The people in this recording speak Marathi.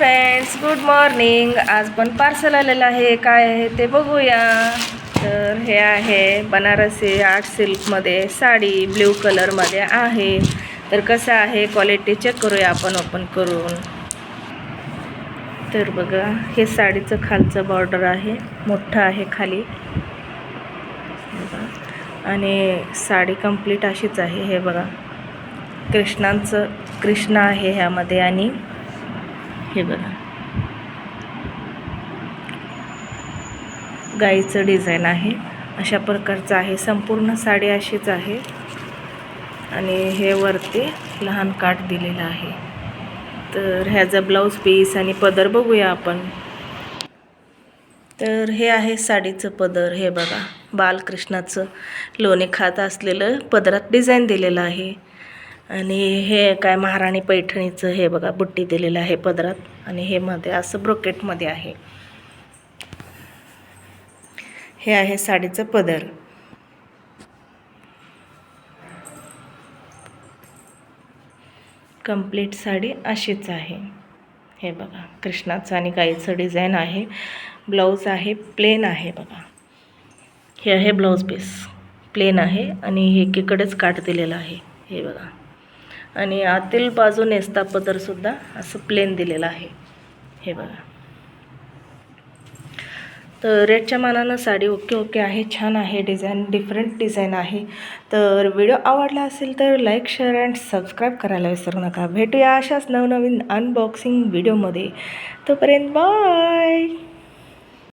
Friends, good morning. आज पण पार्सल आलेलं आहे. काय आहे ते बघूया. तर हे आहे बनारसी आर्ट सिल्कमध्ये साडी, ब्ल्यू कलरमध्ये आहे. तर कसं आहे क्वालिटी चेक करूया आपण ओपन करून. तर बघा, हे साडीचं खालचं बॉर्डर आहे, मोठं आहे खाली आणि साडी कंप्लीट अशीच आहे. हे बघा, कृष्ण आहे ह्यामध्ये आणि हे बघा गाईचं डिझाईन आहे. अशा प्रकारचं आहे. संपूर्ण साडी अशीच आहे आणि हे वरती लहान काठ दिलेलं आहे. तर ह्याचा ब्लाऊज पीस आणि पदर बघूया आपण. तर हे आहे साडीचं पदर. हे बघा, बालकृष्णाचं लोणी खात असलेलं पदरात डिझाईन दिलेलं आहे. आणि हे काय महाराणी पैठणीचं हे बघा बुट्टी दिलेलं आहे पदरात आणि हे मध्ये असं ब्रोकेटमध्ये आहे. हे आहे साडीचं पदर. कंप्लीट साडी अशीच आहे. हे बघा, कृष्णाचं आणि गाईचं डिझाईन आहे. ब्लाऊज आहे प्लेन आहे. बघा, हे आहे ब्लाऊज पीस प्लेन आहे आणि हे एकीकडेच काठ दिलेलं आहे. हे बघा, आणि आतील बाजू नेसता पदरसुद्धा असं प्लेन दिलेलं आहे. हे बघा. तर रेटच्या मानानं साडी ओके आहे, छान आहे. डिझाईन डिफरंट डिझाईन आहे. तर व्हिडिओ आवडला असेल तर लाईक, शेअर अँड सबस्क्राईब करायला विसरू नका. भेटूया अशाच नवनवीन अनबॉक्सिंग व्हिडिओमध्ये. तोपर्यंत बाय.